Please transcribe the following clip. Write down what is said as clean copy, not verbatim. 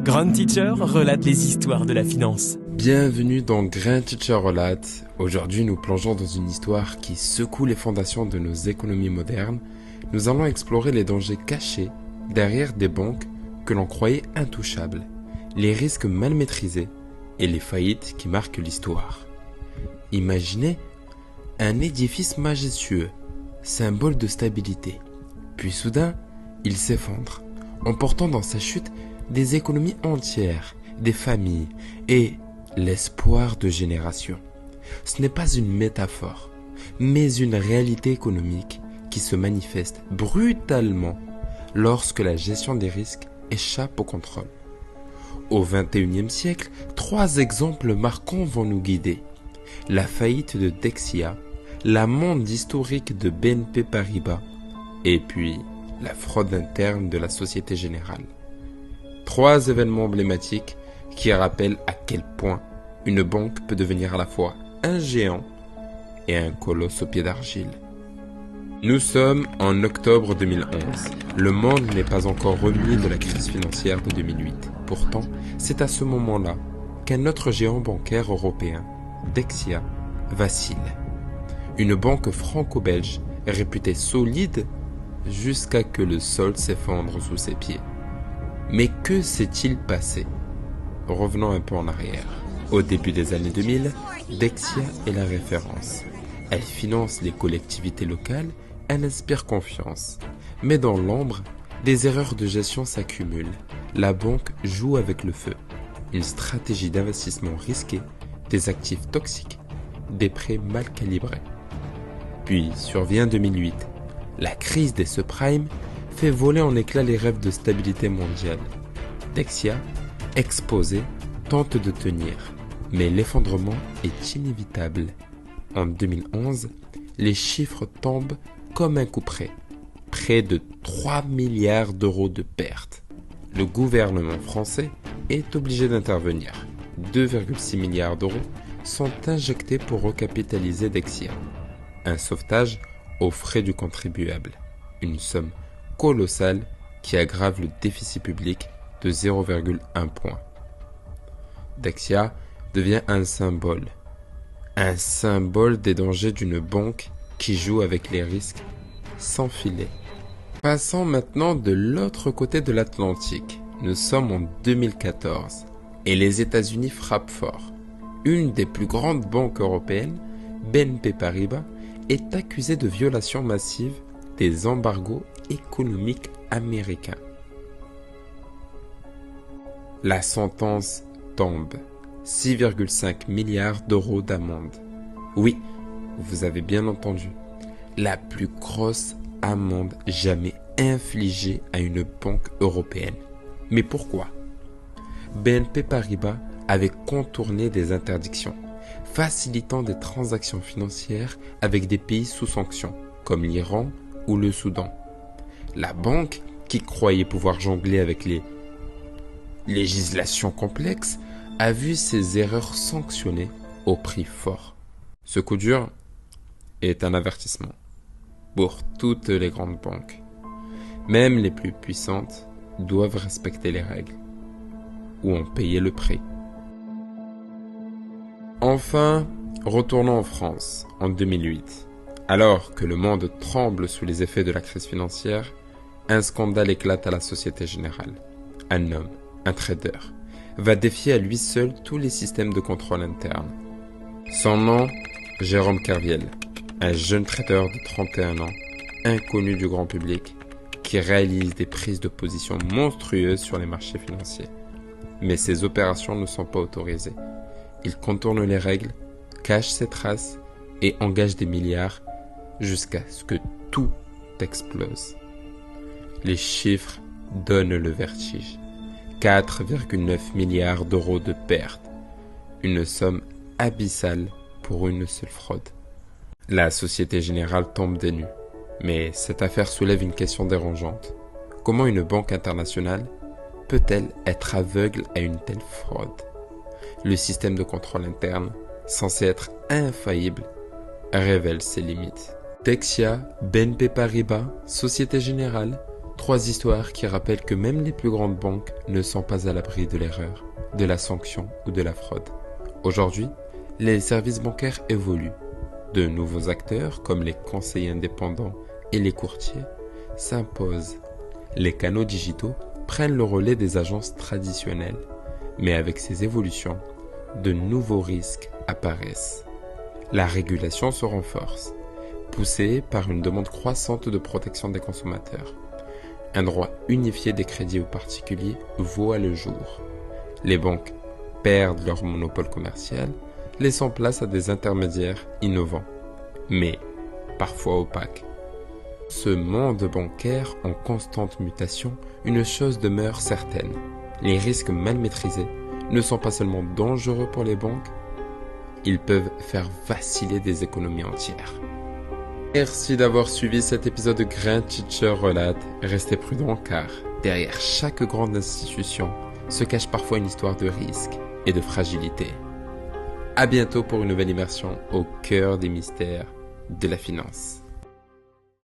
Grand Teacher relate les histoires de la finance. Bienvenue dans Grand Teacher Relate. Aujourd'hui, nous plongeons dans une histoire qui secoue les fondations de nos économies modernes. Nous allons explorer les dangers cachés derrière des banques que l'on croyait intouchables, les risques mal maîtrisés et les faillites qui marquent l'histoire. Imaginez un édifice majestueux, symbole de stabilité. Puis soudain, il s'effondre, emportant dans sa chute des économies entières, des familles et l'espoir de générations. Ce n'est pas une métaphore, mais une réalité économique qui se manifeste brutalement lorsque la gestion des risques échappe au contrôle. Au XXIe siècle, 3 exemples marquants vont nous guider. La faillite de Dexia, la monde historique de BNP Paribas et puis la fraude interne de la Société Générale. 3 événements emblématiques qui rappellent à quel point une banque peut devenir à la fois un géant et un colosse au pied d'argile. Nous sommes en octobre 2011. Le monde n'est pas encore remis de la crise financière de 2008. Pourtant, c'est à ce moment-là qu'un autre géant bancaire européen, Dexia, vacille. Une banque franco-belge réputée solide jusqu'à que le sol s'effondre sous ses pieds. Mais que s'est-il passé? Revenons un peu en arrière. Au début des années 2000, Dexia est la référence. Elle finance les collectivités locales, elle inspire confiance. Mais dans l'ombre, des erreurs de gestion s'accumulent. La banque joue avec le feu. Une stratégie d'investissement risquée, des actifs toxiques, des prêts mal calibrés. Puis survient 2008. La crise des subprimes fait voler en éclats les rêves de stabilité mondiale. Dexia, exposée, tente de tenir, mais l'effondrement est inévitable. En 2011, les chiffres tombent comme un coup près. Près de 3 milliards d'euros de pertes. Le gouvernement français est obligé d'intervenir. 2,6 milliards d'euros sont injectés pour recapitaliser Dexia. Un sauvetage aux frais du contribuable. Une somme colossale qui aggrave le déficit public de 0,1 point. Dexia devient un symbole des dangers d'une banque qui joue avec les risques sans filet. Passons maintenant de l'autre côté de l'Atlantique. Nous sommes en 2014 et les États-Unis frappent fort. Une des plus grandes banques européennes, BNP Paribas, est accusée de violation massive des embargos économiques américains. La sentence tombe. 6,5 milliards d'euros d'amende. Oui, vous avez bien entendu. La plus grosse amende jamais infligée à une banque européenne. Mais pourquoi? BNP Paribas avait contourné des interdictions, facilitant des transactions financières avec des pays sous sanctions, comme l'Iran ou le Soudan. La banque, qui croyait pouvoir jongler avec les législations complexes, a vu ses erreurs sanctionnées au prix fort. Ce coup dur est un avertissement pour toutes les grandes banques. Même les plus puissantes doivent respecter les règles ou en payer le prix. Enfin, retournons en France, en 2008. Alors que le monde tremble sous les effets de la crise financière, un scandale éclate à la Société Générale. Un homme, un trader, va défier à lui seul tous les systèmes de contrôle interne. Son nom, Jérôme Kerviel, un jeune trader de 31 ans, inconnu du grand public, qui réalise des prises de position monstrueuses sur les marchés financiers. Mais ses opérations ne sont pas autorisées. Il contourne les règles, cache ses traces et engage des milliards jusqu'à ce que tout explose. Les chiffres donnent le vertige. 4,9 milliards d'euros de pertes. Une somme abyssale pour une seule fraude. La Société Générale tombe des nues. Mais cette affaire soulève une question dérangeante. Comment une banque internationale peut-elle être aveugle à une telle fraude? Le système de contrôle interne, censé être infaillible, révèle ses limites. Dexia, BNP Paribas, Société Générale, 3 histoires qui rappellent que même les plus grandes banques ne sont pas à l'abri de l'erreur, de la sanction ou de la fraude. Aujourd'hui, les services bancaires évoluent. De nouveaux acteurs, comme les conseillers indépendants et les courtiers, s'imposent. Les canaux digitaux prennent le relais des agences traditionnelles. Mais avec ces évolutions, de nouveaux risques apparaissent. La régulation se renforce, poussée par une demande croissante de protection des consommateurs. Un droit unifié des crédits aux particuliers voit le jour. Les banques perdent leur monopole commercial, laissant place à des intermédiaires innovants, mais parfois opaques. Ce monde bancaire en constante mutation, une chose demeure certaine. Les risques mal maîtrisés ne sont pas seulement dangereux pour les banques, ils peuvent faire vaciller des économies entières. Merci d'avoir suivi cet épisode de Grand Teacher Relate. Restez prudents car derrière chaque grande institution se cache parfois une histoire de risque et de fragilité. À bientôt pour une nouvelle immersion au cœur des mystères de la finance.